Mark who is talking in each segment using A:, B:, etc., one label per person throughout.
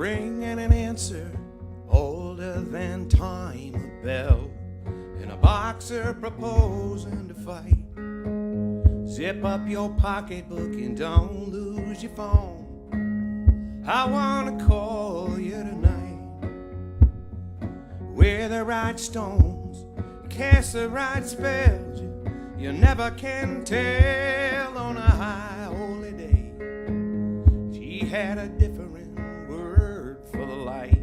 A: ring and an answer older than time, a bell, and a boxer proposing to fight. Zip up your pocketbook and don't lose your phone. I want to call you tonight. Wear the right stones, cast the right spells. You never can tell on a high holy day. She had a different word for the light.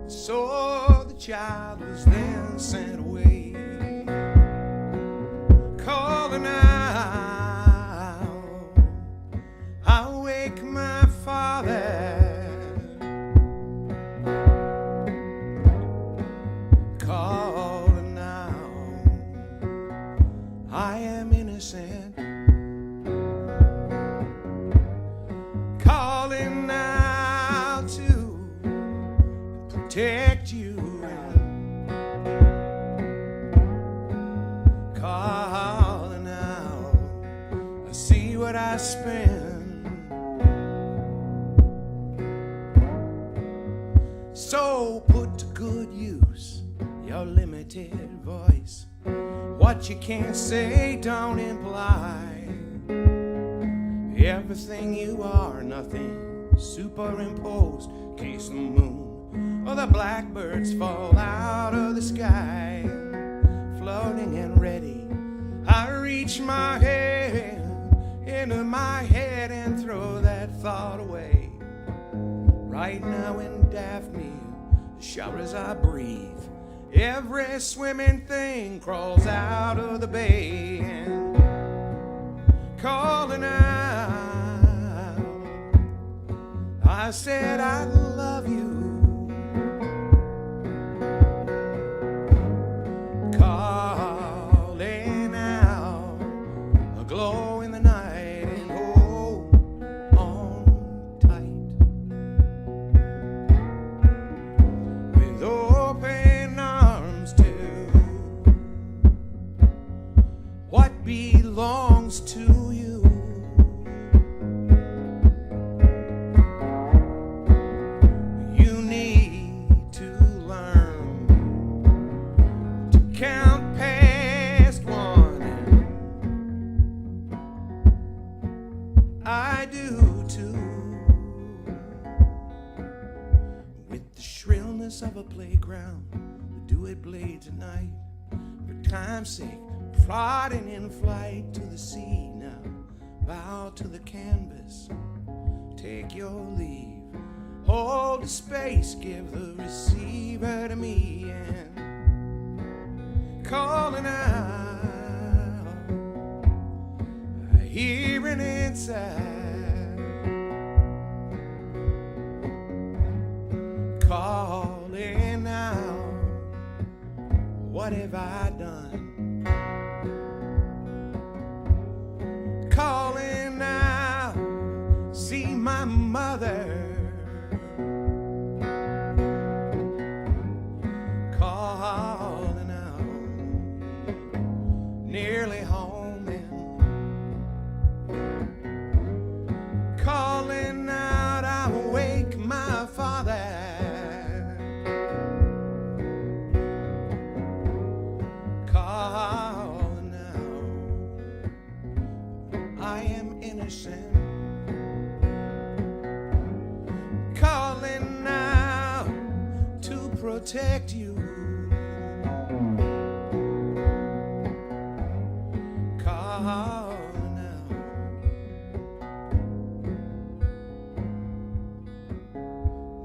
A: So the child was then sent away, calling out, I wake my father, calling out, I am innocent, calling out to protect you, calling out, I see what I spend. So put to good use your limited voice. What you can't say don't imply everything you are, nothing superimposed. In case the moon or the blackbirds fall out of the sky, floating and ready, I reach my hand into my head and throw that thought away. Right now in Daphne, the showers I breathe, every swimming thing crawls out of the bay and calling out, I said I love you. Calling out, a glow in the night, and hold on tight. With open arms to what belongs to you. You need to learn to count past one, and I do too. With the shrillness of a playground, the duet blades at night, for time's sake, plodding in flight to the sea now. Bow to the canvas, take your leave. Hold the space, give the receiver to me, and calling out, I hear an inside, calling out, what have I done? Calling out, see my mother, calling out, nearly home, and calling out, I wake my father, calling out, I am innocent, calling out to protect you, calling out.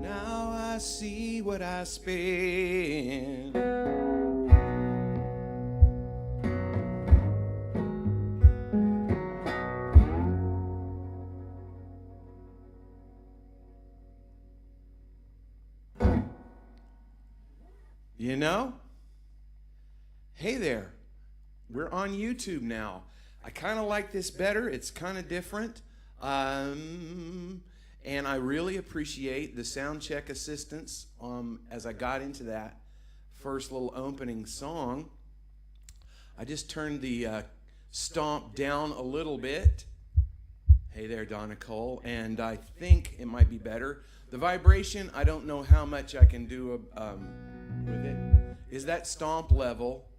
A: Now I see what I spend. You know? Hey there. We're on YouTube now. I kind of like this better. It's kind of different. And I really appreciate the sound check assistance as I got into that first little opening song. I just turned the stomp down a little bit. Hey there, Donna Cole, and I think it might be better. The vibration, I don't know how much I can do with it. Is that stomp level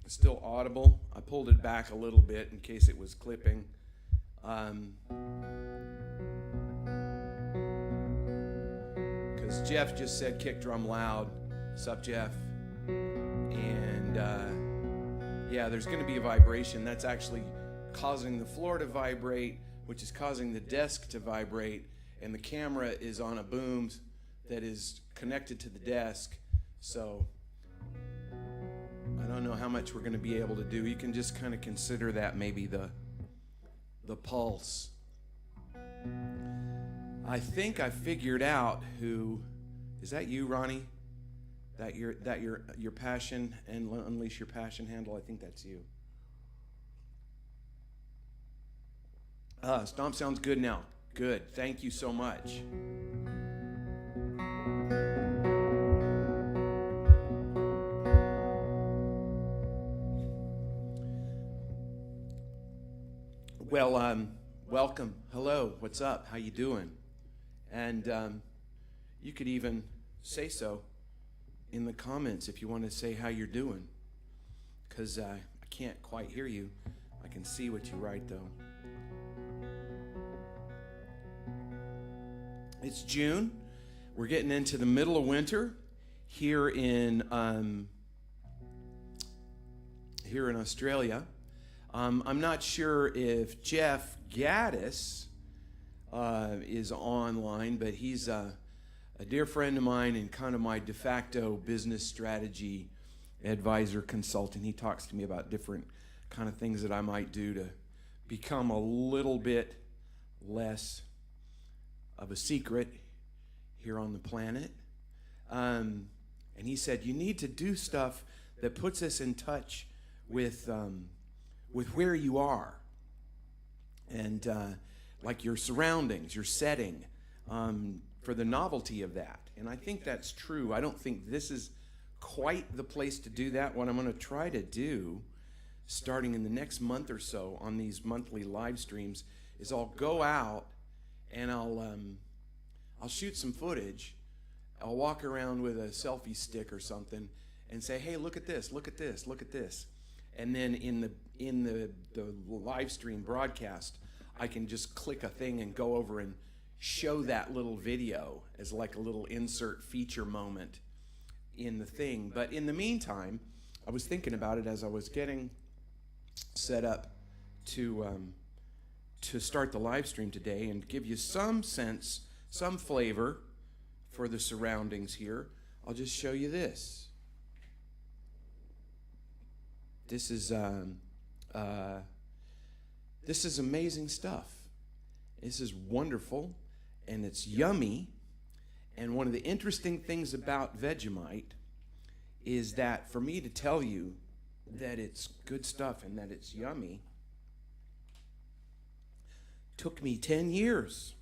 A: still audible? I pulled it back a little bit in case it was clipping. Because Jeff just said kick drum loud. Sup, Jeff? And yeah, there's going to be a vibration. That's actually causing the floor to vibrate, which is causing the desk to vibrate, and the camera is on a boom that is connected to the desk. So I don't know how much we're going to be able to do. You can just kind of consider that maybe the pulse. I think I figured out who is that. You, Ronnie? That your passion and unleash your passion handle. I think that's you. Stomp sounds good now. Good. Thank you so much. Well, welcome. Hello. What's up? How you doing? And you could even say so in the comments if you want to say how you're doing, because I can't quite hear you. I can see what you write though. It's June. We're getting into the middle of winter here in Australia. I'm not sure if Jeff Gaddis is online, but he's a dear friend of mine and kind of my de facto business strategy advisor consultant. He talks to me about different kind of things that I might do to become a little bit less of a secret here on the planet. And he said, you need to do stuff that puts us in touch with where you are and like your surroundings, your setting, for the novelty of that. And I think that's true. I don't think this is quite the place to do that. What I'm going to try to do, starting in the next month or so on these monthly live streams, is I'll go out and I'll shoot some footage. I'll walk around with a selfie stick or something and say, hey, look at this, look at this, look at this. And then in the live stream broadcast, I can just click a thing and go over and show that little video as like a little insert feature moment in the thing. But in the meantime, I was thinking about it as I was getting set up to start the live stream today and give you some sense, some flavor for the surroundings here. I'll just show you this. This is amazing stuff. This is wonderful, and it's yummy. And one of the interesting things about Vegemite is that for me to tell you that it's good stuff and that it's yummy took me 10 years.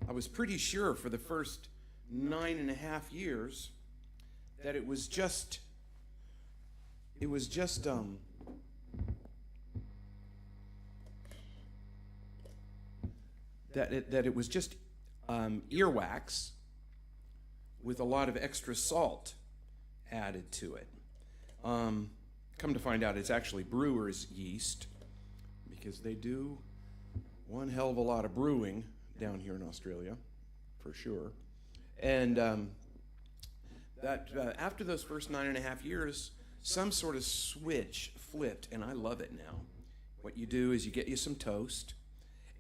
A: I was pretty sure for the first 9.5 years that it was just earwax with a lot of extra salt added to it. Come to find out, it's actually brewer's yeast, because they do one hell of a lot of brewing down here in Australia, for sure. And after those first 9.5 years, some sort of switch flipped, and I love it now. What you do is you get you some toast,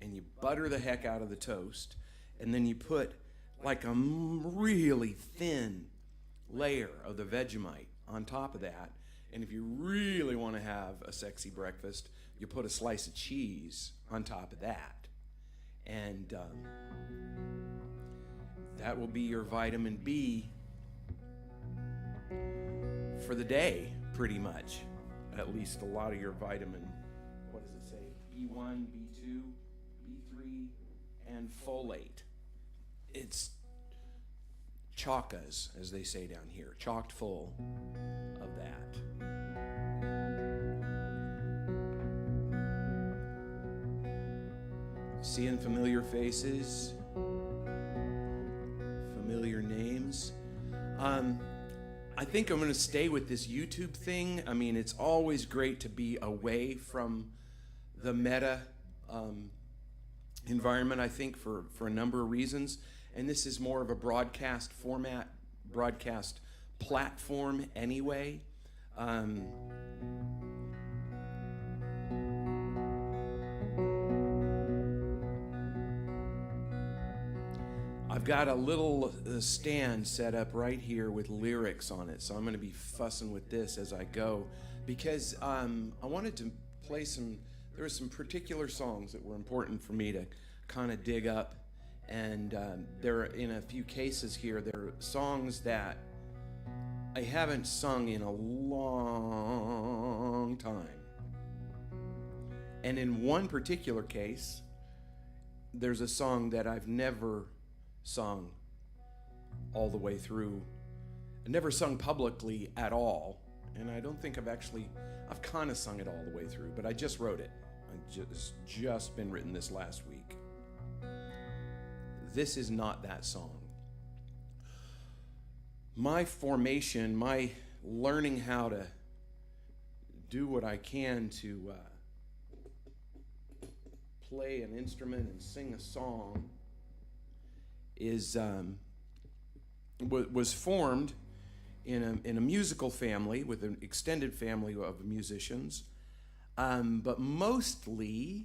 A: and you butter the heck out of the toast, and then you put like a really thin layer of the Vegemite on top of that. And if you really want to have a sexy breakfast, you put a slice of cheese on top of that. And that will be your vitamin B for the day, pretty much. At least a lot of your vitamin, what does it say? B1, B2, B3, and folate. It's chockers, as they say down here, chocked full of that. Seeing familiar faces, familiar names. I think I'm going to stay with this YouTube thing. I mean, it's always great to be away from the meta environment, I think, for a number of reasons. And this is more of a broadcast format, broadcast platform anyway. I've got a little stand set up right here with lyrics on it, so I'm going to be fussing with this as I go, because I wanted to play there were some particular songs that were important for me to kind of dig up, and there are, in a few cases here, there are songs that I haven't sung in a long time. And in one particular case, there's a song that I've never sung all the way through. I never sung publicly at all, and I don't think I've kind of sung it all the way through, but I just wrote it. It's just been written this last week. This is not that song. My formation, my learning how to do what I can to play an instrument and sing a song was formed in a musical family with an extended family of musicians, but mostly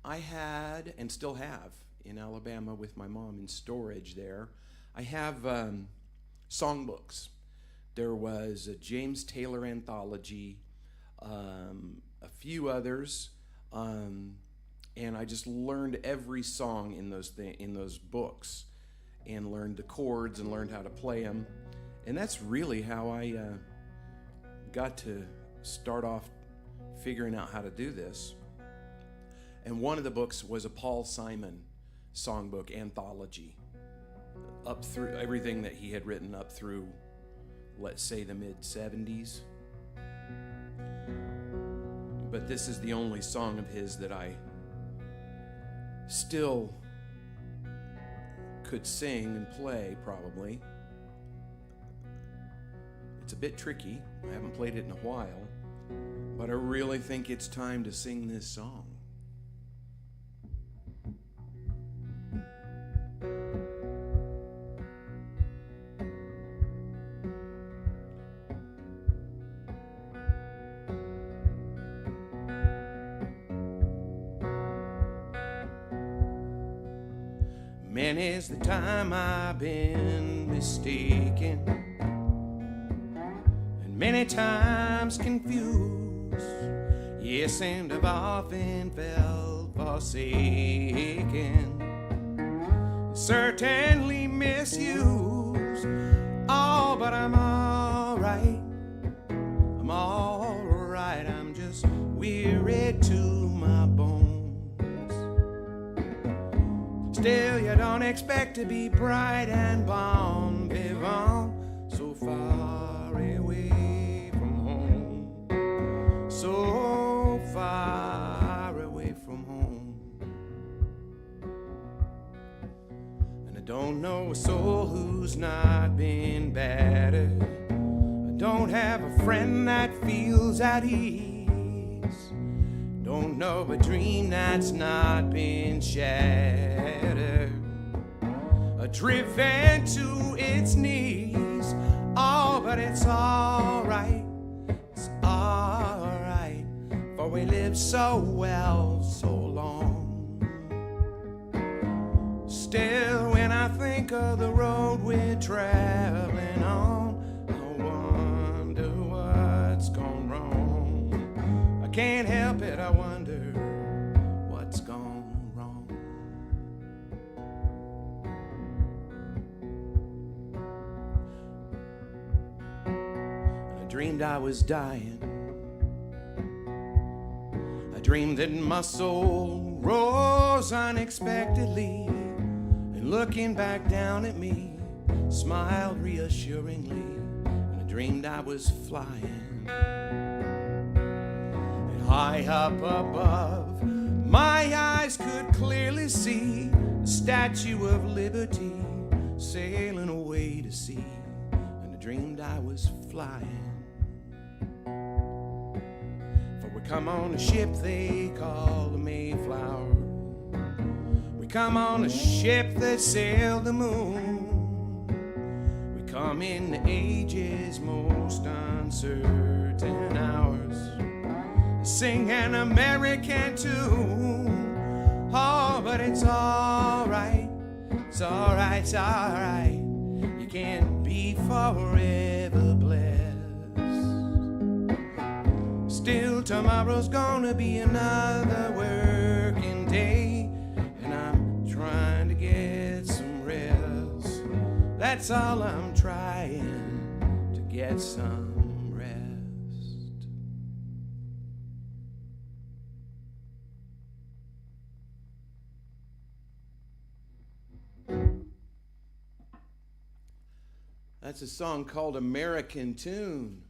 A: I had, and still have in Alabama with my mom in storage there, I have songbooks. There was a James Taylor anthology, a few others, and I just learned every song in those books, and learned the chords and learned how to play them. And that's really how I got to start off figuring out how to do this. And one of the books was a Paul Simon songbook anthology, up through everything that he had written up through, let's say, the mid-70s. But this is the only song of his that I still could sing and play, probably. It's a bit tricky. I haven't played it in a while, but I really think it's time to sing this song. Many's the time I've been mistaken, and many times confused. Yes, and I've often felt forsaken, certainly misused. Oh, but I'm all right. I'm all right. I'm just weary to my bones. Still, you don't expect to be bright and bon vivant, so far away from home, so far away from home. And I don't know a soul who's not been battered. I don't have a friend that feels at ease. Don't know a dream that's not been shattered, driven to its knees. Oh, but it's all right, for we lived so well so long. Still, when I think of the road we're traveling on, I wonder what's gone wrong. I can't help it, I wonder what's gone wrong. I dreamed I was dying. I dreamed that my soul rose unexpectedly, and looking back down at me, smiled reassuringly. And I dreamed I was flying, and high up above, My eyes could clearly see the Statue of Liberty sailing away to sea, and I dreamed I was flying. For we come on a ship they call the Mayflower. We come on a ship that sailed the moon. We come in the age's most uncertain hours, sing an American tune. Oh, but it's all right, it's all right, it's all right. You can't be forever blessed. Still, tomorrow's gonna be another working day, and I'm trying to get some rest. That's all I'm trying, to get some rest. That's a song called American Tune.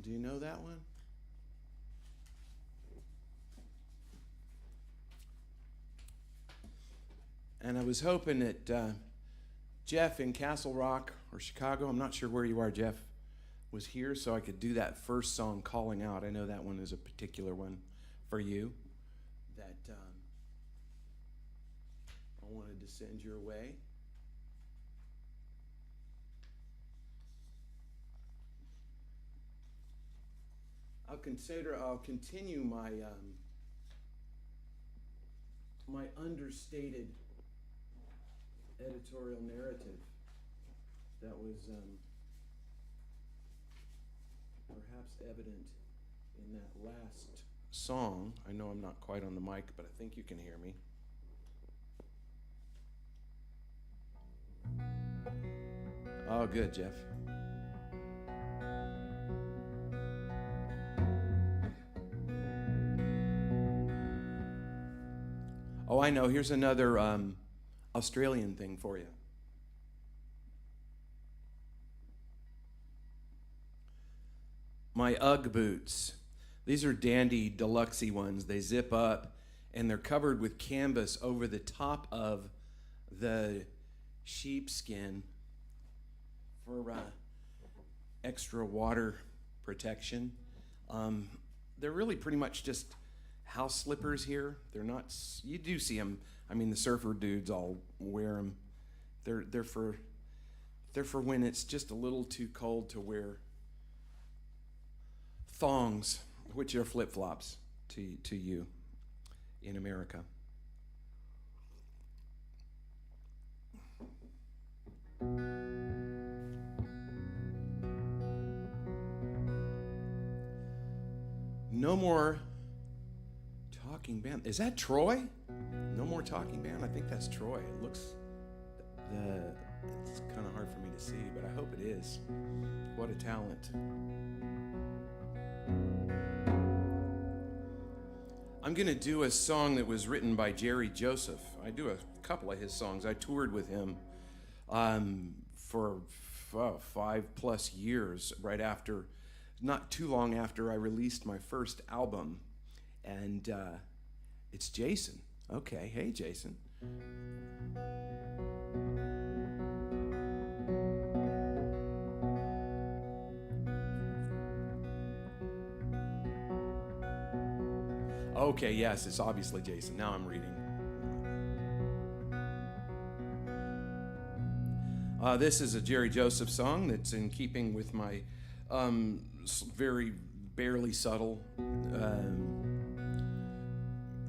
A: Do you know that one? And I was hoping that Jeff in Castle Rock or Chicago, I'm not sure where you are, Jeff, was here so I could do that first song, Calling Out. I know that one is a particular one for you that I wanted to send your way. I'll continue my my understated editorial narrative that was perhaps evident in that last song. I know I'm not quite on the mic, but I think you can hear me. Oh, good, Jeff. Oh, I know. Here's another Australian thing for you. My Ugg boots. These are dandy, deluxe-y ones. They zip up, and they're covered with canvas over the top of the sheepskin for extra water protection. They're really pretty much just house slippers here. They're not, you do see them. I mean, the surfer dudes all wear them. They're for when it's just a little too cold to wear thongs, which are flip-flops to you in America. No more talking band. Is that Troy? No more talking band? I think that's Troy. It looks, it's kind of hard for me to see, but I hope it is. What a talent. I'm going to do a song that was written by Jerry Joseph. I do a couple of his songs. I toured with him for 5+ years, right after, not too long after I released my first album. And it's Jason. Okay, hey Jason. Okay, yes, it's obviously Jason. Now I'm reading. This is a Jerry Joseph song that's in keeping with my very barely subtle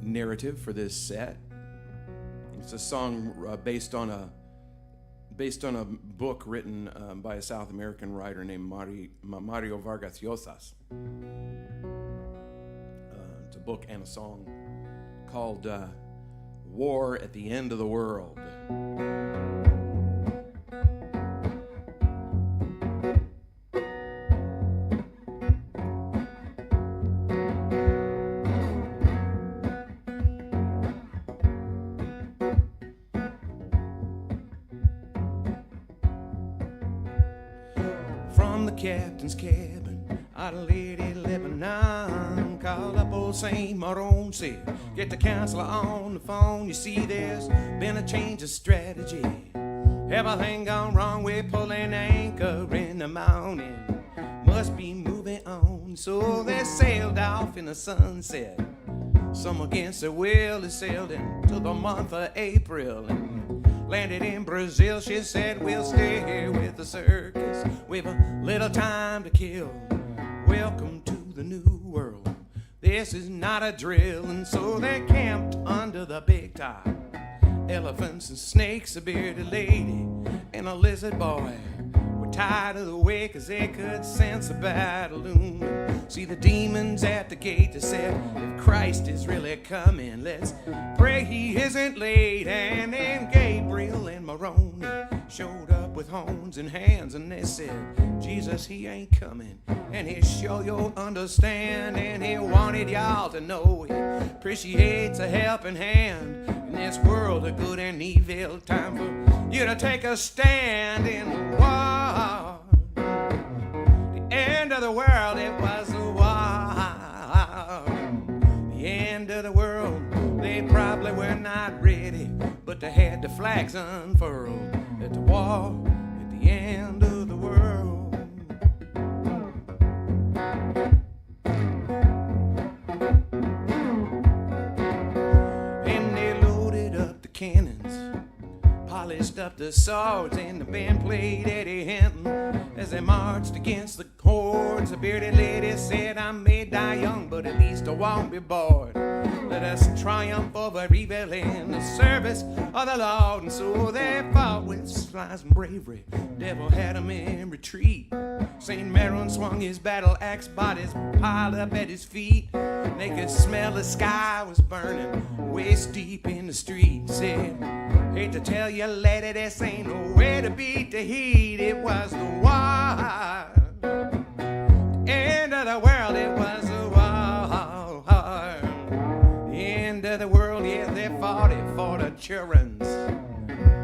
A: narrative for this set. It's a song based on a book written by a South American writer named Mario Vargas Llosa. It's a book and a song called War at the End of the World. From the captain's cabin out of Lady Lebanon called up old 𝘠𝘉𝑚𝑚𝑚𝑚 said, get the counselor on the phone. You see, there's been a change of strategy. Everything gone wrong with pulling anchor in the morning. Must be moving on. So they sailed off in the sunset. Some against their will, they sailed into the month of April and landed in Brazil. She said, we'll stay here with the circus. We've a little time to kill. Welcome to the new world. This is not a drill. And so they camped under the big top. Elephants and snakes, a bearded lady, and a lizard boy were tired of the way 'cause they could sense a battle looming. See the demons at the gate, they said, if Christ is really coming, let's pray he isn't late. And then Gabriel and Moroni showed up with horns and hands, and they said, Jesus, he ain't coming, and he sure you'll understand. And he wanted y'all to know he appreciates a helping hand in this world of good and evil. Time for you to take a stand in the war. The end of the world, it was the war. The end of the world, they probably were not ready, but they had the flags unfurled at the war, at the end of the world. And they loaded up the cannons, polished up the swords, and the band played Eddie Hinton as they marched against the hordes. The bearded lady said, I may die young, but at least I won't be bored. Let us triumph over evil in the service of the Lord. And so they fought with slice and bravery. Devil had them in retreat. St. Maron swung his battle axe, bodies piled up at his feet. They could smell the sky was burning waist deep in the street. Said, hate to tell you, lady, this ain't no way to beat the heat. It was the war. The end of the world, it was the war. The end of the world, yeah, they fought it for the children's.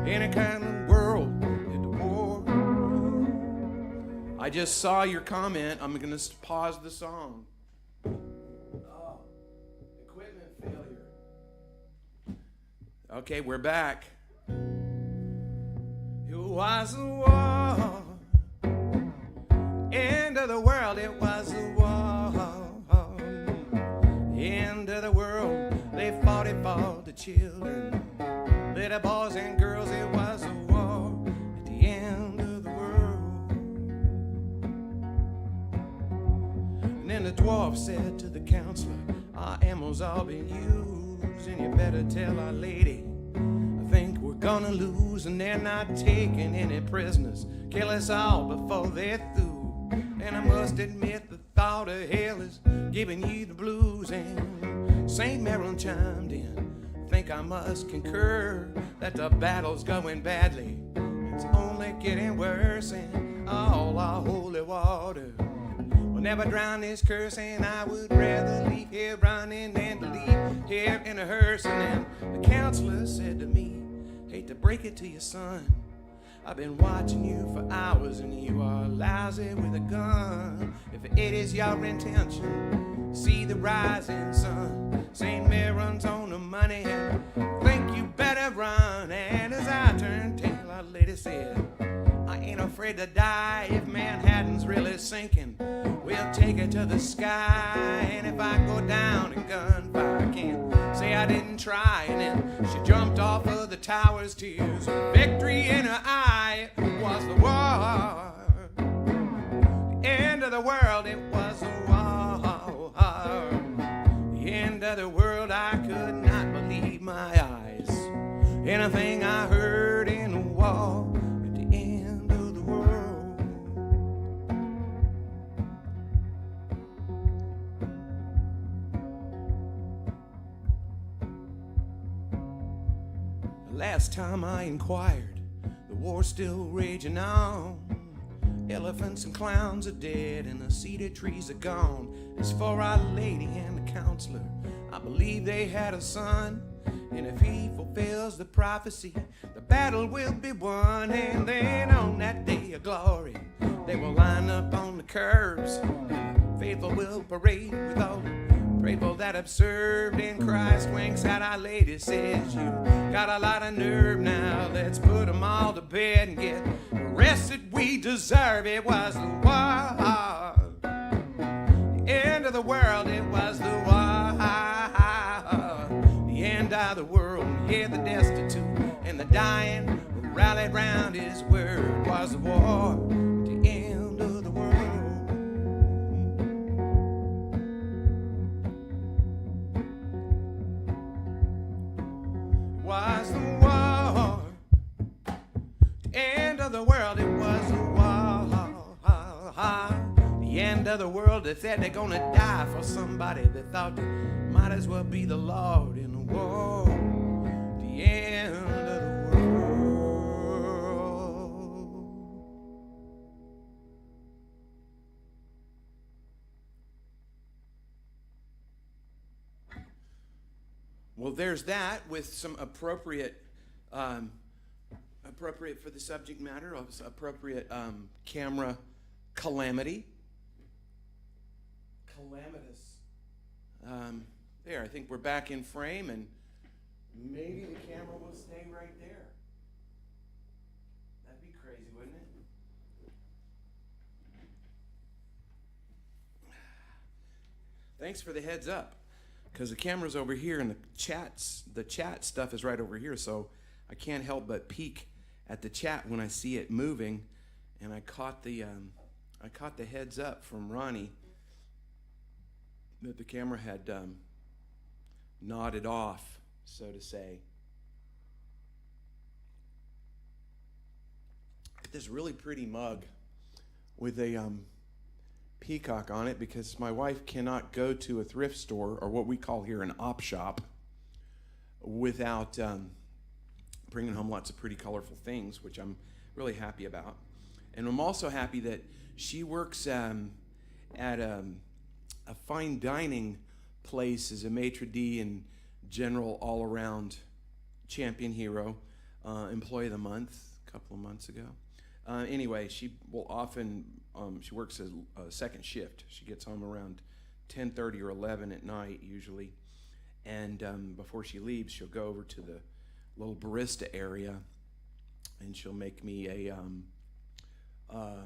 A: Any kind of world, at the war. I just saw your comment. I'm going to pause the song. Equipment failure. Okay, we're back. It was a war. End of the world, it was a war. End of the world, they fought it for the children. Little boys and girls, it was a war at the end of the world. And then the dwarf said to the counselor, our ammo's all been used, and you better tell our lady, I think we're gonna lose. And they're not taking any prisoners, kill us all before they're through. And I must admit the thought of hell is giving you the blues. And St. Maron chimed in, think I must concur that the battle's going badly. It's only getting worse, and all our holy water will never drown this curse. And I would rather leave here running than to leave here in a hearse. And then the counselor said to me, hate to break it to you, son, I've been watching you for hours, and you are lousy with a gun. If it is your intention, see the rising sun. St. Maron's on the money, and think you better run. And as I turned tail, our lady said, I ain't afraid to die if Manhattan's really sinking. We'll take it to the sky, and if I go down in gunfire, I can't say I didn't try. And then she jumped off of the towers, tears of victory in her eye. It was the war. The end of the world, it was the war. The end of the world, I could not believe my eyes. Anything I heard in the war. Last time I inquired, the war's still raging on. Elephants and clowns are dead, and the cedar trees are gone. As for Our Lady and the counselor, I believe they had a son. And if he fulfills the prophecy, the battle will be won. And then on that day of glory, they will line up on the curbs, and the faithful will parade with all Grateful that observed in Christ winks at Our Lady, says you got a lot of nerve now. Let's put them all to bed and get the rest that we deserve. It was the war, the end of the world. It was the war, the end of the world. Yeah, the destitute and the dying rallied round his word. Was the war, the end of the world. Was the war, the end of the world. It was the war, the end of the world. They said they're gonna die for somebody that thought they might as well be the Lord in the war. The end of the world. Well, there's that with some appropriate for the subject matter, appropriate camera calamity. Calamitous. There, I think we're back in frame, and maybe the camera will stay right there. That'd be crazy, wouldn't it? Thanks for the heads up, because the camera's over here and the chat stuff is right over here, so I can't help but peek at the chat when I see it moving, and I caught the heads up from Ronnie that the camera had nodded off, so to say. This really pretty mug with a peacock on it, because my wife cannot go to a thrift store, or what we call here an op shop, without bringing home lots of pretty colorful things, which I'm really happy about. And I'm also happy that she works at a fine dining place as a maitre d' and general all-around champion hero, employee of the month a couple of months ago. Anyway, she will often, she works a second shift. She gets home around 10:30 or 11 at night usually, and before she leaves, she'll go over to the little barista area, and she'll make me a, well,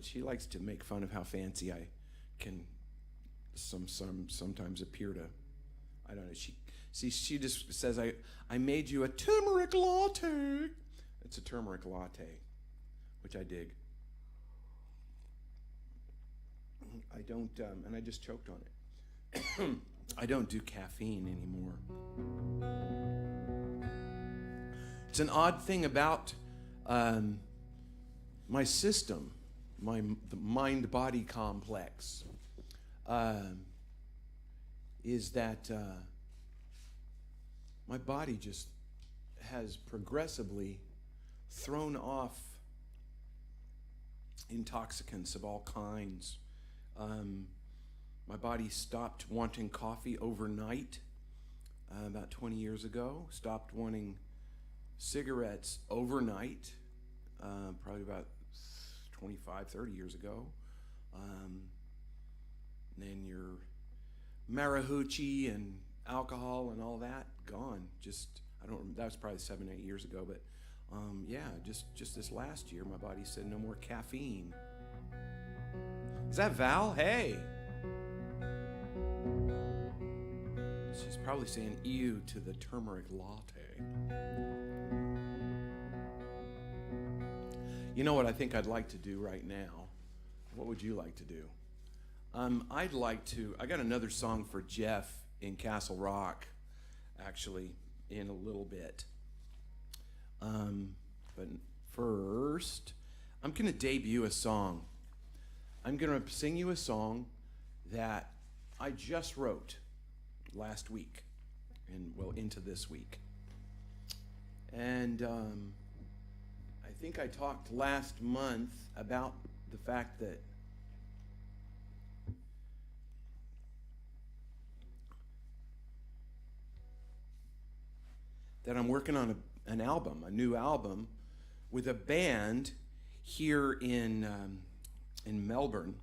A: she likes to make fun of how fancy I can sometimes appear to. I don't know. She just says, I made you a turmeric latte. It's a turmeric latte, which I dig. I don't, and I just choked on it. I don't do caffeine anymore. It's an odd thing about my system, the mind-body complex, is that my body just has progressively thrown off intoxicants of all kinds. My body stopped wanting coffee overnight about 20 years ago, stopped wanting cigarettes overnight probably about 25, 30 years ago. Then your marijuana and alcohol and all that, gone. That was probably 7, 8 years ago, but yeah, just this last year, my body said no more caffeine. Is that Val? Hey. She's probably saying ew to the turmeric latte. You know what I think I'd like to do right now? What would you like to do? I got another song for Jeff in Castle Rock, actually, in a little bit. But first, I'm going to debut a song. I'm going to sing you a song that I just wrote last week, and well, into this week. And I think I talked last month about the fact that I'm working on an album, a new album, with a band here in Melbourne.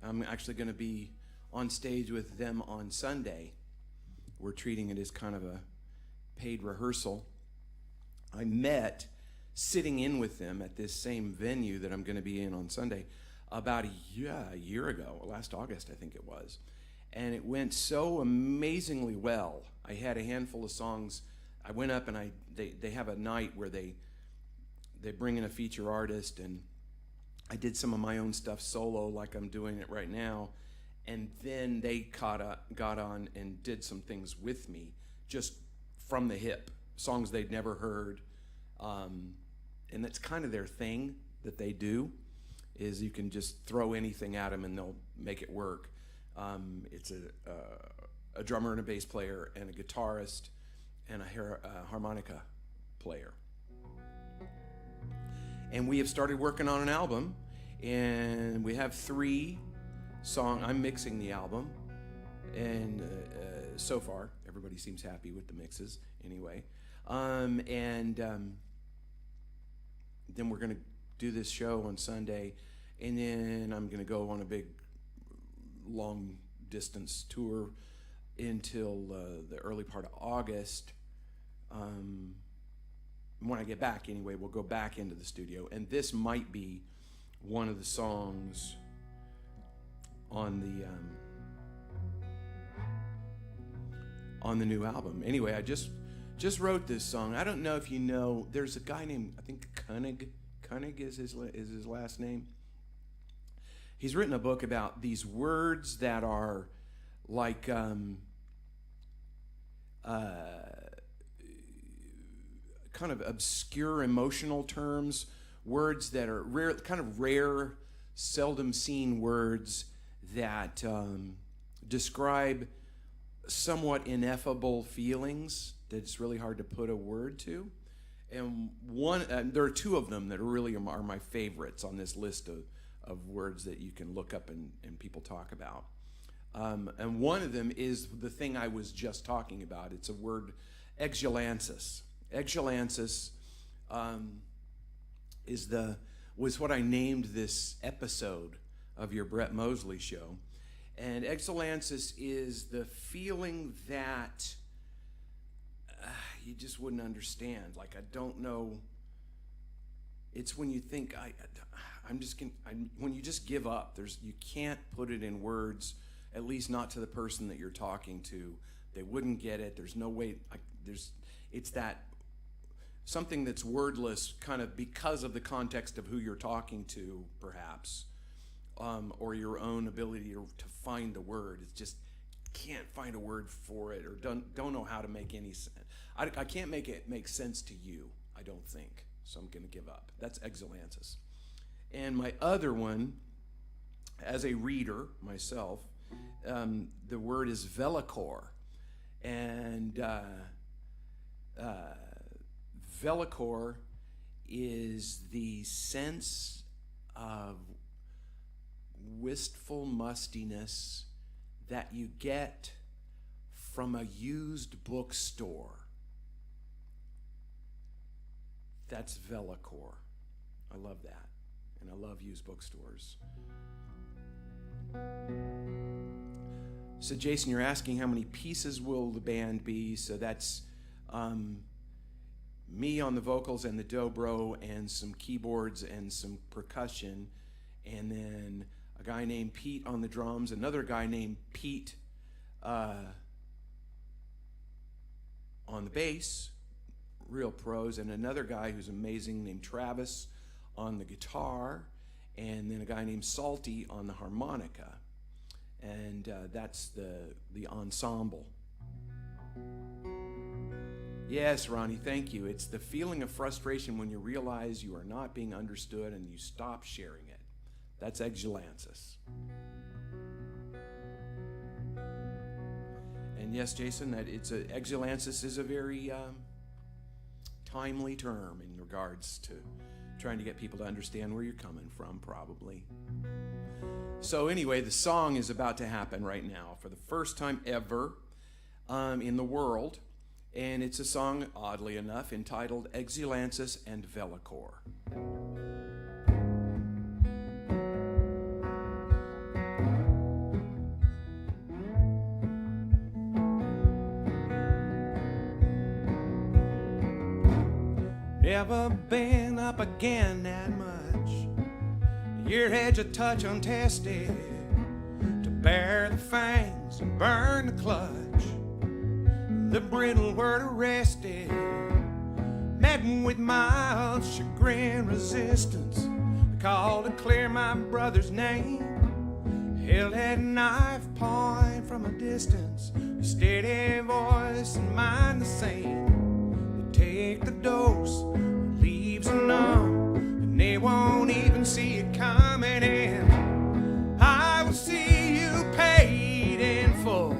A: I'm actually going to be on stage with them on Sunday. We're treating it as kind of a paid rehearsal. I met sitting in with them at this same venue that I'm going to be in on Sunday about a year ago, last August I think it was. And it went so amazingly well. I had a handful of songs. I went up and they have a night where they bring in a feature artist, and I did some of my own stuff solo like I'm doing it right now. And then they got on and did some things with me, just from the hip, songs they'd never heard. And that's kind of their thing that they do, is you can just throw anything at them and they'll make it work. It's a drummer and a bass player and a guitarist and a harmonica player. And we have started working on an album, and we have 3 songs. I'm mixing the album, and so far everybody seems happy with the mixes anyway. Then we're going to do this show on Sunday, and then I'm going to go on a big long distance tour until the early part of August. When I get back anyway, we'll go back into the studio, and this might be one of the songs on the new album. Anyway, I just wrote this song. I don't know if you know, there's a guy named, I think 𝘠𝘉𝘔𝐿𝐼𝐻 is his last name. He's written a book about these words that are like kind of obscure emotional terms, words that are rare, kind of rare, seldom seen words that describe somewhat ineffable feelings that it's really hard to put a word to. And there are 2 of them that really are my favorites on this list of words that you can look up and people talk about. And one of them is the thing I was just talking about. It's a word, Exulansis. Exulansis was what I named this episode of your Bret Mosley show. And Exulansis is the feeling that you just wouldn't understand. Like, I don't know. It's when you think when you just give up. You can't put it in words, at least not to the person that you're talking to. They wouldn't get it. There's no way. It's that something that's wordless, kind of because of the context of who you're talking to, perhaps, or your own ability to find the word. It's just can't find a word for it, or don't know how to make any sense. I can't make it make sense to you, I don't think. So I'm going to give up. That's Exulansis. And my other one, as a reader myself, the word is 𝘉𝘐𝑽𝑟. And 𝘉𝘐𝑽𝑟 is the sense of wistful mustiness that you get from a used bookstore. That's 𝘉𝘐𝑽𝑟. I love that. And I love used bookstores. So Jason, you're asking how many pieces will the band be? So that's me on the vocals and the dobro and some keyboards and some percussion, and then a guy named Pete on the drums, another guy named Pete on the bass, real pros, and another guy who's amazing named Travis on the guitar, and then a guy named Salty on the harmonica. And that's the ensemble. Yes, Ronnie, thank you. It's the feeling of frustration when you realize you are not being understood and you stop sharing it. That's Exulansis. And yes, Jason, Exulansis is a very timely term in regards to trying to get people to understand where you're coming from, probably. So anyway, the song is about to happen right now for the first time ever in the world. And it's a song, oddly enough, entitled Exulansis and 𝘉𝘐𝑽𝑟. Never been up again that much. Your head's a touch untested to bear the fangs and burn the clutch. The brittle word arrested, met with mild chagrin resistance. The call to clear my brother's name, held that knife point from a distance. A steady voice and mind the same. They take the dose, leaves them numb, and they won't even see it coming in. I will see you paid in full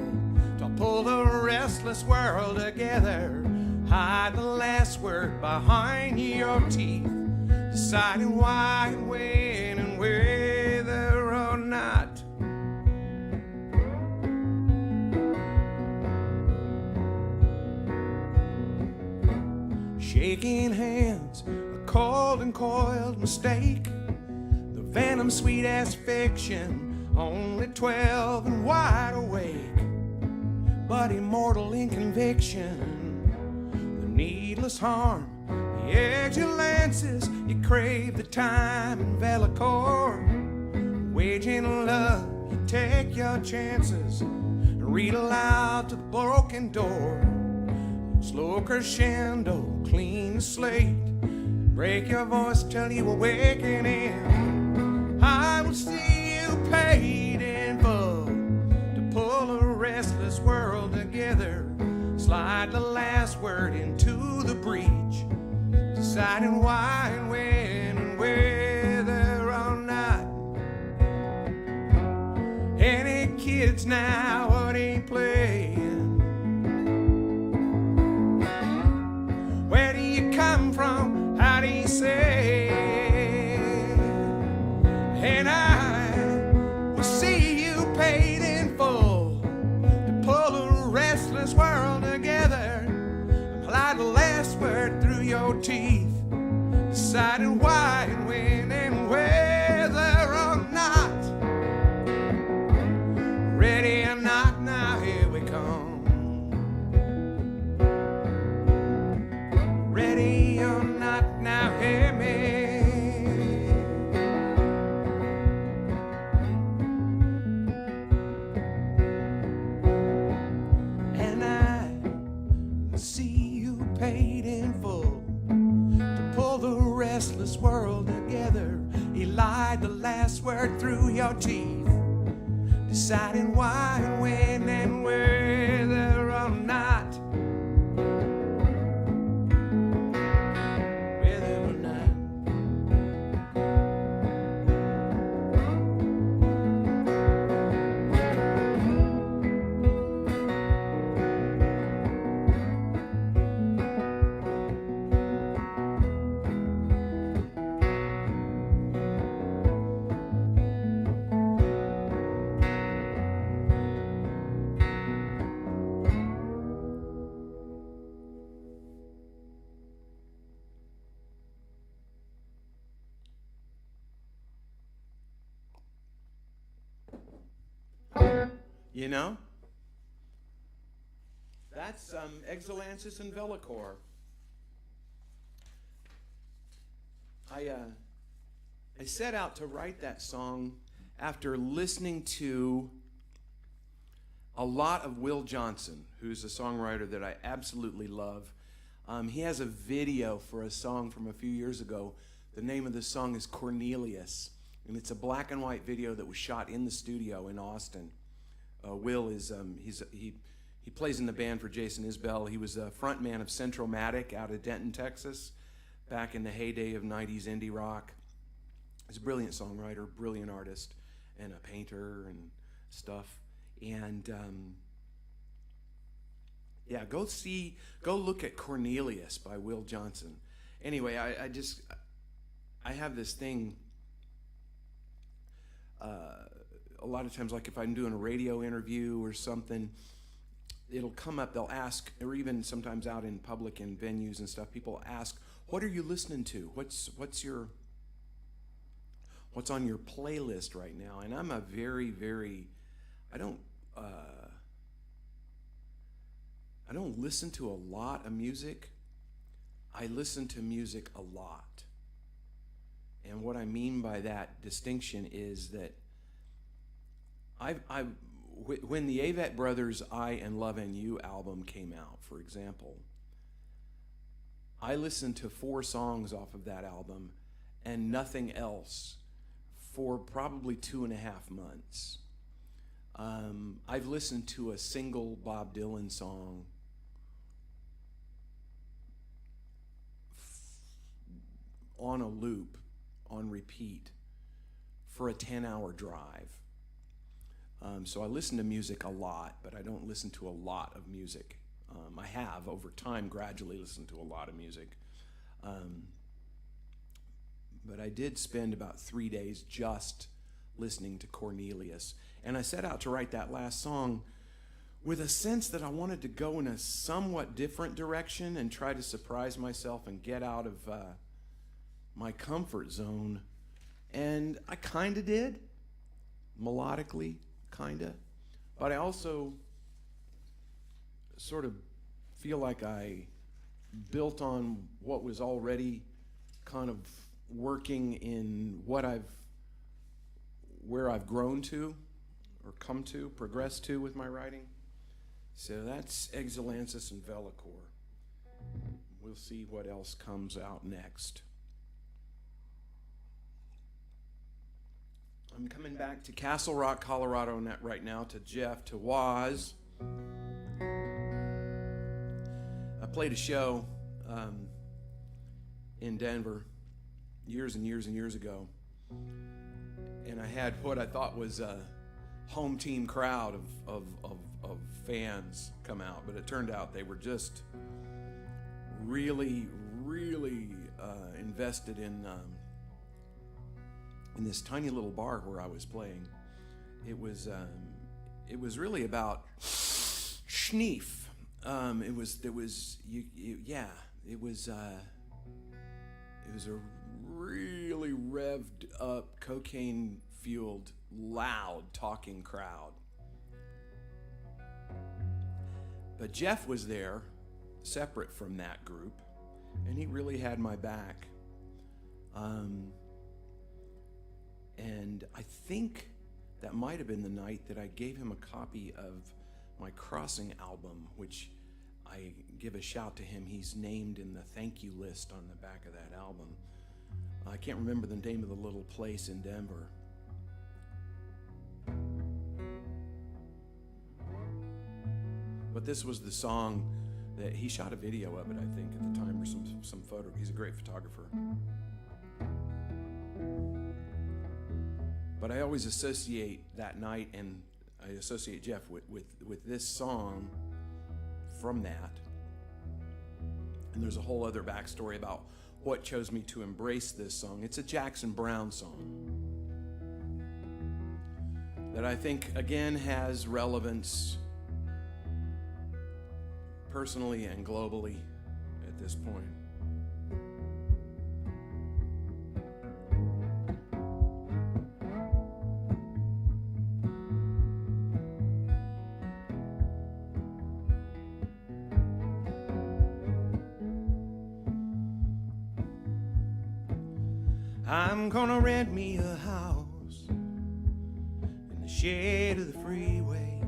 A: to pull the restless world together. Hide the last word behind your teeth, deciding why and when and whether or not. Shaking hands, a cold and coiled mistake. The venom sweet as fiction, only 12 and wide awake, but immortal in conviction. The needless harm, the exulansis, you crave the time and 𝘠𝘉𝘔𝑚. Waging love, you take your chances and read aloud to the broken door. Slow crescendo, clean the slate, break your voice till you awaken in. I will see you paid in full to pull a restless world together. Slide the last word into the breach, deciding why and when and whether or not. Any kids now what ain't playing? Where do you come from? How do you say? And I will see you paid in full to pull a restless world together. Apply the last word through your teeth, deciding why and when and whether or not. Ready or not, now here we come. Ready or not, now hear me. And I will see you paid in full to pull the restless world together. Elide the last word through your teeth, deciding why and when and whether or not. You know, that's Exulansis and 𝘠𝘠𝑚. I set out to write that song after listening to a lot of Will Johnson, who's a songwriter that I absolutely love. He has a video for a song from a few years ago. The name of the song is 𝘠𝘰𝑚, and it's a black and white video that was shot in the studio in Austin. Will is he plays in the band for Jason Isbell. He was a front man of Centromatic out of Denton, Texas, back in the heyday of 90s indie rock. He's a brilliant songwriter, brilliant artist, and a painter and stuff. And yeah, go look at 𝘠𝘰𝑚 by Will Johnson. Anyway, I have this thing. A lot of times, like if I'm doing a radio interview or something, it'll come up, they'll ask, or even sometimes out in public in venues and stuff, people ask, what are you listening to? What's on your playlist right now? And I'm a very, I don't listen to a lot of music. I listen to music a lot. And what I mean by that distinction is that when the Avett Brothers' I and Love and You album came out, for example, I listened to 4 songs off of that album and nothing else for probably 2.5 months. I've listened to a single Bob Dylan song on a loop, on repeat, for a 10-hour drive. So I listen to music a lot, but I don't listen to a lot of music. I have, over time, gradually listened to a lot of music. But I did spend about 3 days just listening to Cornelius. And I set out to write that last song with a sense that I wanted to go in a somewhat different direction and try to surprise myself and get out of my comfort zone. And I kind of did, melodically, kind of. But I also sort of feel like I built on what was already kind of working in where I've grown to or come to, progressed to with my writing. So that's Exulansis and 𝘉𝘳𝘁. We'll see what else comes out next. I'm coming back to Castle Rock, Colorado right now, to Jeff, to Woz. I played a show in Denver years and years and years ago, and I had what I thought was a home team crowd of fans come out, but it turned out they were just really, really invested in this tiny little bar where I was playing. It was really about schneef. It was a really revved up, cocaine fueled, loud talking crowd. But Jeff was there, separate from that group, and he really had my back. And I think that might have been the night that I gave him a copy of my Crossing album, which I give a shout to him. He's named in the thank you list on the back of that album. I can't remember the name of the little place in Denver. But this was the song that he shot a video of it, I think, at the time, or some photo. He's a great photographer. But I always associate that night, and I associate Jeff with this song from that. And there's a whole other backstory about what chose me to embrace this song. It's a Jackson Browne song that I think, again, has relevance personally and globally at this point. I'm gonna rent me a house in the shade of the freeway.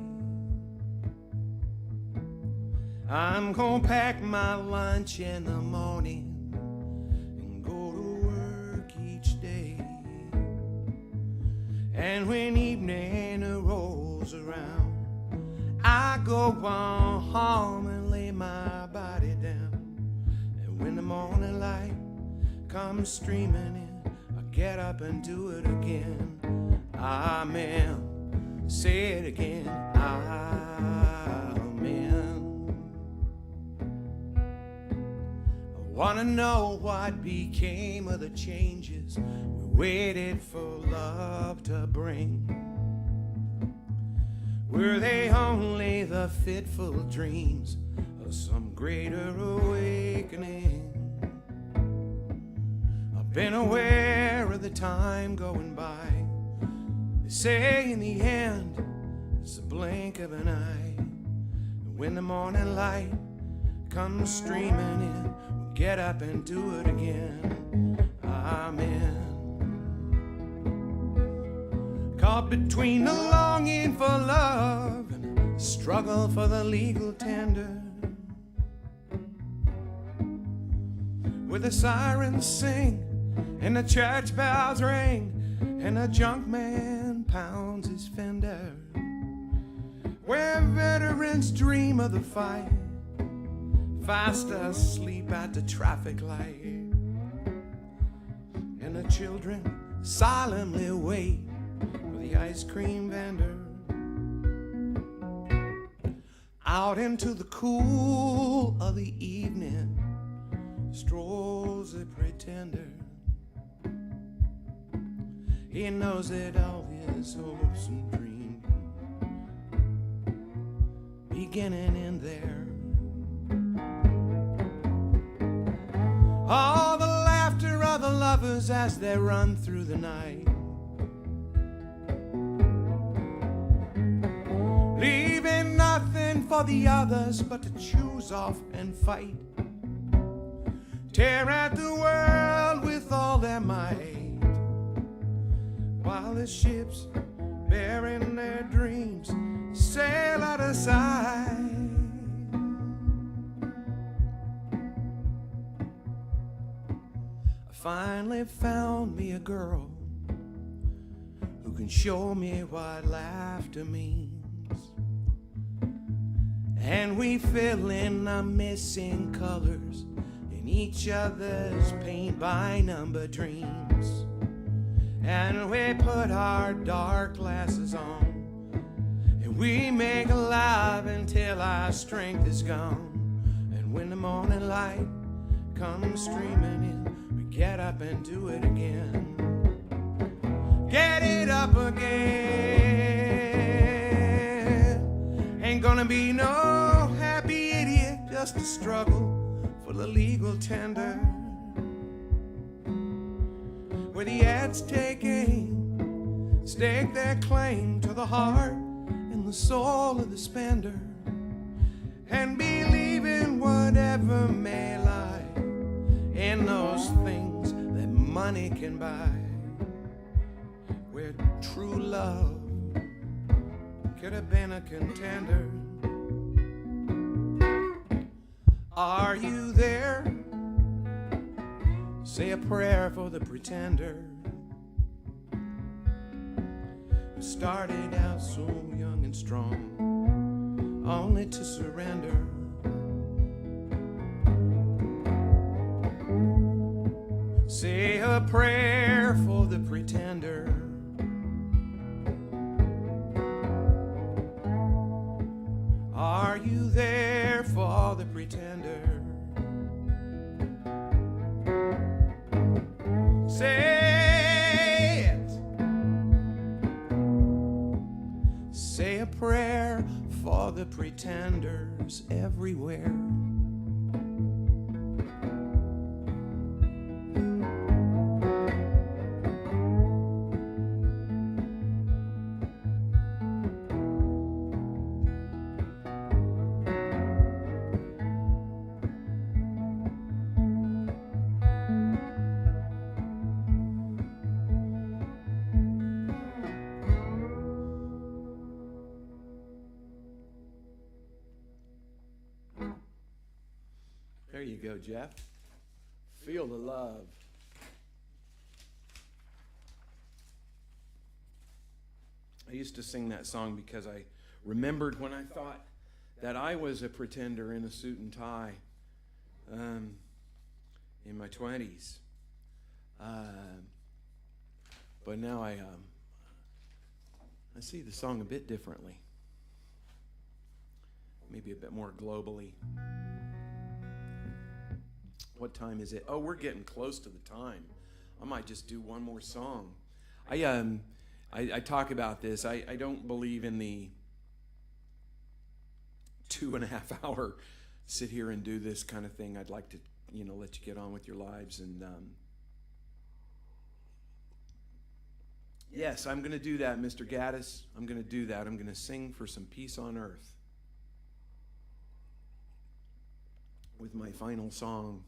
A: I'm gonna pack my lunch in the morning and go to work each day. And when evening rolls around, I go on home and lay my body down. And when the morning light comes streaming in, get up and do it again. Amen. Say it again. Amen. I wanna know what became of the changes we waited for love to bring. Were they only the fitful dreams of some greater awakening? Been aware of the time going by. They say in the end it's a blink of an eye. And when the morning light come streaming in. We'll get up and do it again. Amen. Caught between the longing for love and the struggle for the legal tender. With the sirens sing and the church bells ring and the junk man pounds his fender. Where veterans dream of the fight, fast asleep at the traffic light, and the children solemnly wait for the ice cream vendor. Out into the cool of the evening strolls a pretender. He knows that all his hopes and dreams beginning in there. All the laughter of the lovers as they run through the night, leaving nothing for the others but to choose off and fight. Tear at the world with all their might, while the ships bearing their dreams sail out of sight. I finally found me a girl who can show me what laughter means, and we fill in the missing colors in each other's paint by number dreams. And we put our dark glasses on, and we make love until our strength is gone. And when the morning light comes streaming in, we get up and do it again. Get it up again. Ain't gonna be no happy idiot, just a struggle for the legal tender, where the ads take aim, stake their claim to the heart and the soul of the spender, and believe in whatever may lie in those things that money can buy, where true love could have been a contender. Are you there? Say a prayer for the pretender who started out so young and strong, only to surrender. Say a prayer for the pretender Are you there for the pretender? Say it. Say a prayer for the pretenders everywhere. There you go, Jeff. Feel the love. I used to sing that song because I remembered when I thought that I was a pretender in a suit and tie in my 20s. But now I see the song a bit differently. Maybe a bit more globally. What time is it? Oh, we're getting close to the time. I might just do one more song. I talk about this. I don't believe in the 2.5 hour sit here and do this kind of thing. I'd like to, let you get on with your lives. And yes, I'm going to do that, Mr. Gaddis. I'm going to do that. I'm going to sing for some peace on earth. with my final song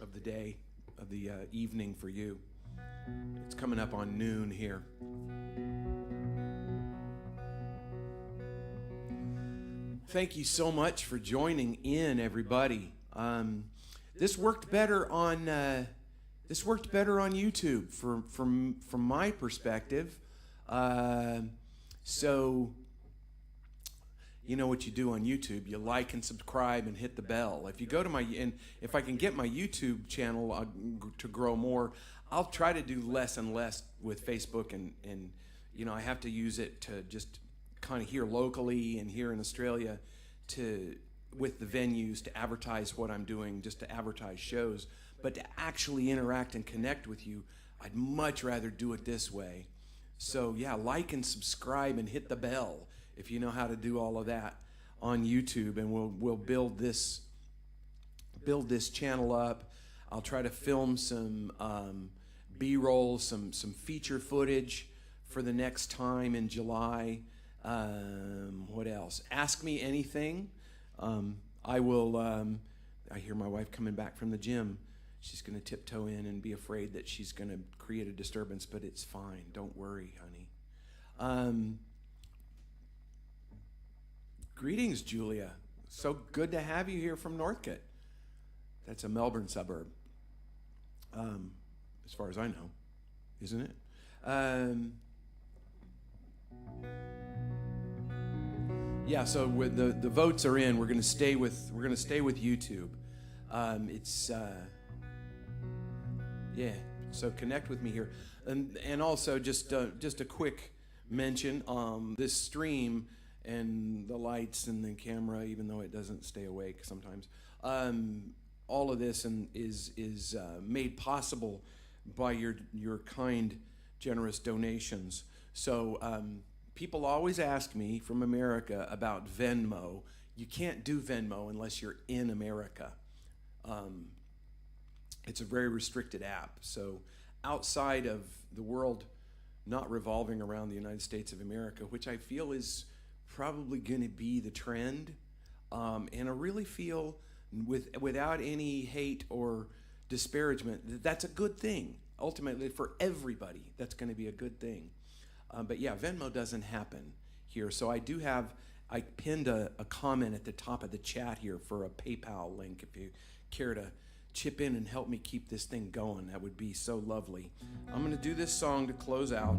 A: of the day, of the evening for you. It's coming up on noon here. Thank you so much for joining in, everybody. This worked better on YouTube from my perspective. So you know what you do on YouTube. You like and subscribe and hit the bell. If you go to and if I can get my YouTube channel to grow more, I'll try to do less and less with Facebook, and you know, I have to use it to just kind of here locally and here in Australia with the venues to advertise what I'm doing, just to advertise shows. But to actually interact and connect with you, I'd much rather do it this way. So yeah, like and subscribe and hit the bell if you know how to do all of that on YouTube, and we'll build this channel up. I'll try to film some B-roll, some feature footage for the next time in July. What else? Ask me anything. I will. I hear my wife coming back from the gym. She's going to tiptoe in and be afraid that she's going to create a disturbance, but it's fine. Don't worry, honey. Greetings, Julia. So good to have you here from Northcote. That's a Melbourne suburb, as far as I know, isn't it? Yeah. So with the votes are in, we're going to stay with YouTube. Yeah. So connect with me here, and also just a quick mention. This stream and the lights and the camera, even though it doesn't stay awake sometimes, all of this is made possible by your kind, generous donations. So people always ask me from America about Venmo. You can't do Venmo unless you're in America. It's a very restricted app. So outside of the world not revolving around the United States of America, which I feel is probably going to be the trend, and I really feel without any hate or disparagement, that's a good thing. Ultimately, for everybody, that's going to be a good thing. But yeah, Venmo doesn't happen here. So I pinned a comment at the top of the chat here for a PayPal link. If you care to chip in and help me keep this thing going, that would be so lovely. I'm going to do this song to close out.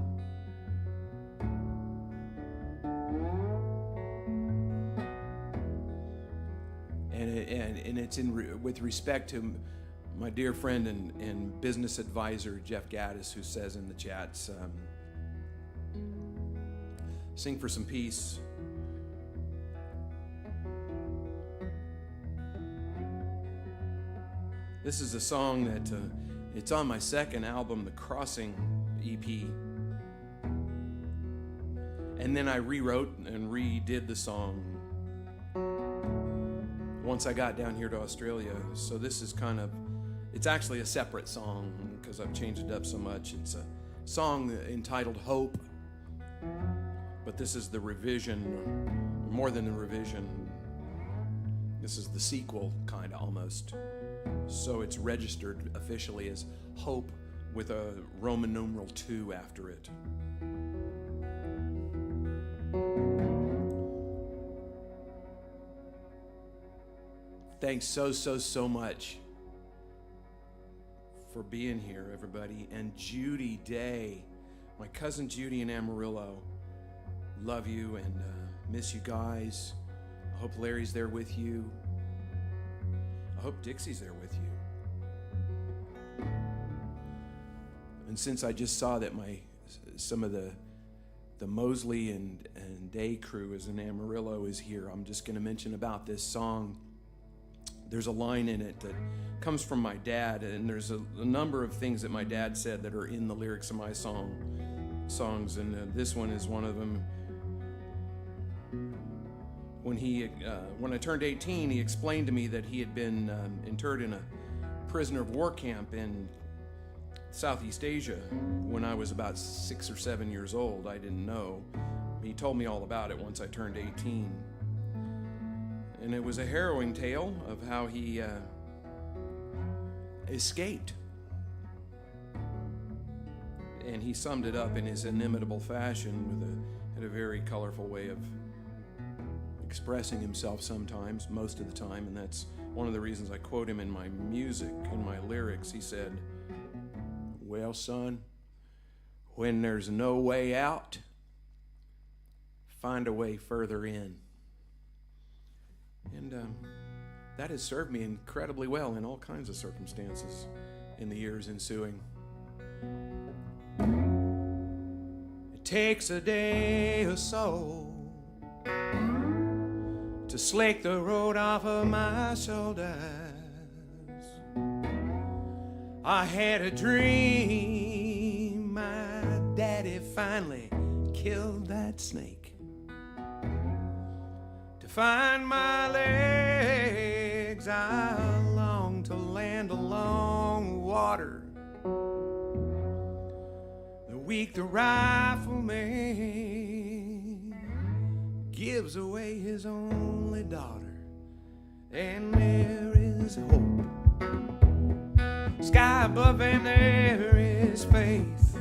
A: And it's with respect to my dear friend and business advisor, Jeff Gaddis, who says in the chats, sing for some peace. This is a song that it's on my second album, the Crossing EP. And then I rewrote and redid the song once I got down here to Australia. So this is it's actually a separate song because I've changed it up so much. It's a song entitled Hope, but this is the revision, more than a revision. This is the sequel, kind of almost. So it's registered officially as Hope with a Roman numeral 2 after it. Thanks so much for being here, everybody. And Judy Day, my cousin Judy in Amarillo, love you and miss you guys. I hope Larry's there with you. I hope Dixie's there with you. And since I just saw that some of the Mosley and Day crew is in Amarillo is here, I'm just going to mention about this song. There's a line in it that comes from my dad, and there's a number of things that my dad said that are in the lyrics of my songs, and this one is one of them. When I turned 18, he explained to me that he had been interred in a prisoner of war camp in Southeast Asia when I was about 6 or 7 years old. I didn't know. He told me all about it once I turned 18. And it was a harrowing tale of how he escaped. And he summed it up in his inimitable fashion with a very colorful way of expressing himself sometimes, most of the time, and that's one of the reasons I quote him in my music, in my lyrics. He said, "Well, son, when there's no way out, find a way further in." And that has served me incredibly well in all kinds of circumstances in the years ensuing. It takes a day or so to slake the road off of my shoulders. I had a dream my daddy finally killed that snake. To find my legs, I long to land along water. The week the rifleman gives away his only daughter, and there is hope. Sky above and there is faith.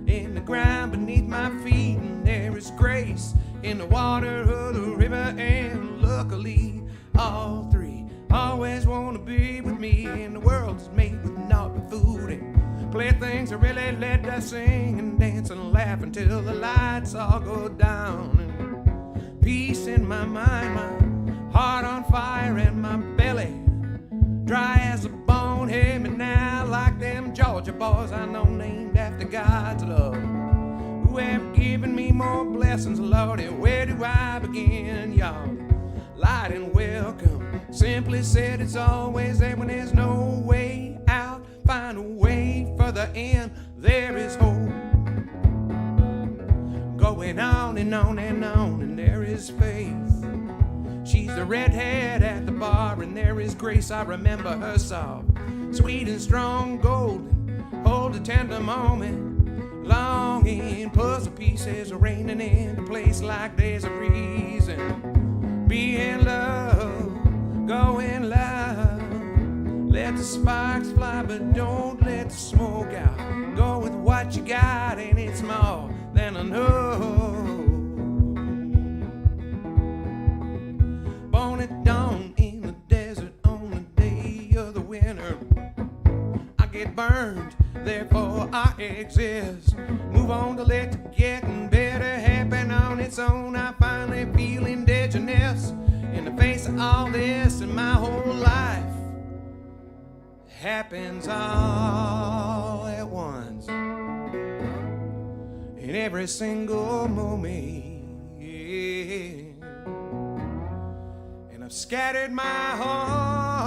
A: In the ground beneath my feet, and there is grace in the water of the river. And luckily, all three always want to be with me. And the world is made with naught but food and playthings that really let us sing and dance and laugh until the lights all go down. And peace in my mind, my heart on fire, and my belly dry as a bone. Hey, me now like them Georgia boys I know, named after God's love, who have given me more blessings, Lordy. Where do I begin, y'all? Light and welcome, simply said, it's always there when there's no way out. Find a way for the end, there is hope. Going on and on and on, and there is faith. She's the redhead at the bar, and there is grace. I remember her soft, sweet and strong, golden. Hold a tender moment, longing. Puzzle pieces are raining into place like there's a reason. Be in love, go in love. Let the sparks fly, but don't let the smoke out. Go with what you got, and it's more than enough. Born at dawn in the desert on the day of the winter. I get burned, therefore I exist. Move on to let the getting better happen on its own. I finally feel indigenous in the face of all this, and my whole life happens all at once. In every single moment. Scattered my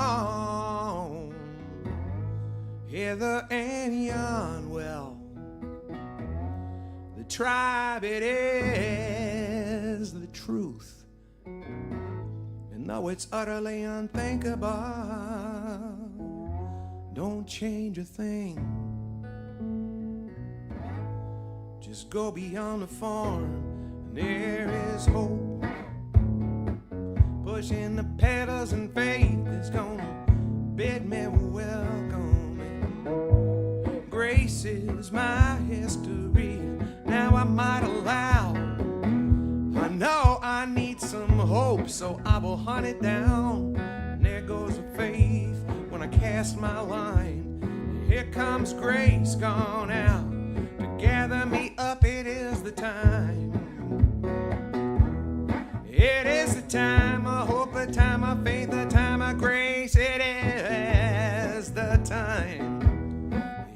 A: home hither and yon. Well, the tribe, it is the truth, and though it's utterly unthinkable, don't change a thing. Just go beyond the form, and there is hope. Pushing the pedals, and faith is gonna bid me welcome. And grace is my history. Now I might allow. I know I need some hope, so I will hunt it down. And there goes the faith when I cast my line. And here comes grace gone out to gather me up. It is the time. It is the time of hope, the time of faith, the time of grace. It is the time.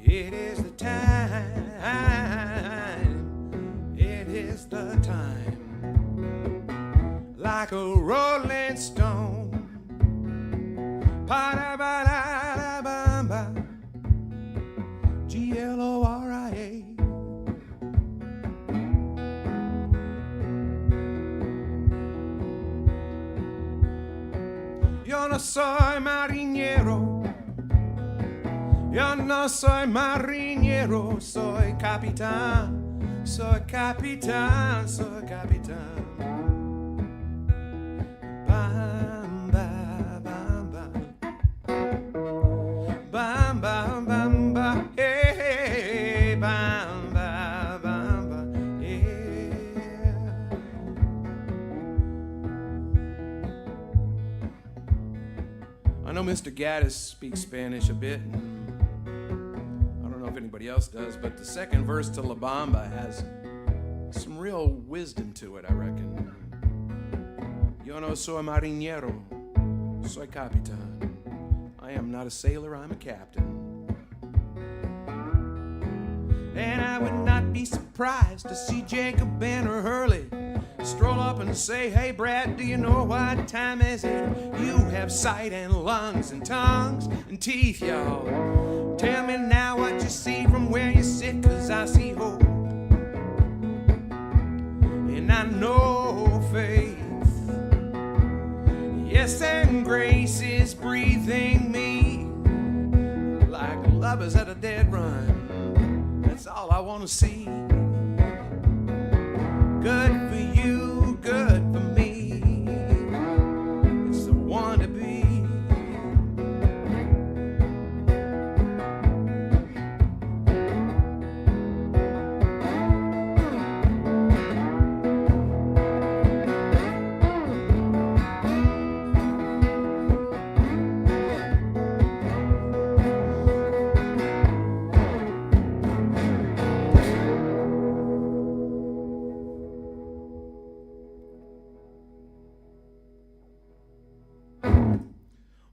A: It is the time. It is the time. Like a rolling stone. Pa-da-ba-da-da-bum-ba. G-L-O-R-I-A. Yo no soy marinero, yo no soy marinero, soy capitán, soy capitán, soy capitán. Mr. Gaddis speaks Spanish a bit, and I don't know if anybody else does, but the second verse to La Bamba has some real wisdom to it, I reckon. Yo no soy marinero, soy capitán. I am not a sailor, I'm a captain. And I would not be surprised to see Jacob Banner Hurley stroll up and say, hey, Brad, do you know what time is it? You have sight and lungs and tongues and teeth, y'all. Tell me now what you see from where you sit, 'cause I see hope. And I know faith. Yes, and grace is breathing me like lovers at a dead run. That's all I want to see. Good for you, good for me. It's the one to be.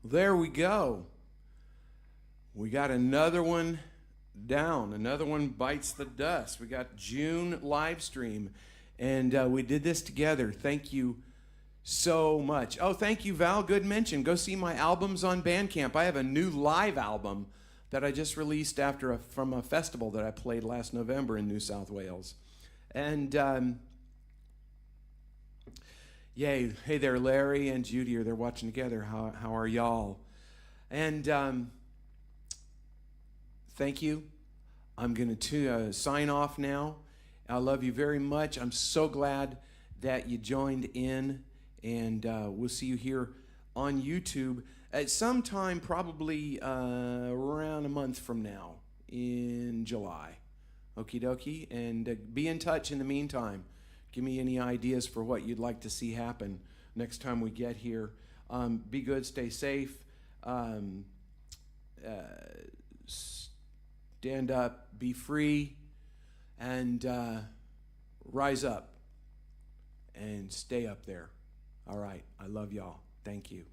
A: There we go. We got another one down. Another one bites the dust. We got June live stream, and we did this together. Thank you so much. Oh, thank you, Val. Good mention. Go see my albums on Bandcamp. I have a new live album that I just released from a festival that I played last November in New South Wales. And yay. Hey there, Larry and Judy are there watching together. How are y'all? And thank you. I'm going to sign off now. I love you very much. I'm so glad that you joined in, and we'll see you here on YouTube at some time, probably around a month from now in July. Okie dokie. And be in touch in the meantime. Give me any ideas for what you'd like to see happen next time we get here. Be good, stay safe, stand up, be free, and rise up and stay up there. All right, I love y'all. Thank you.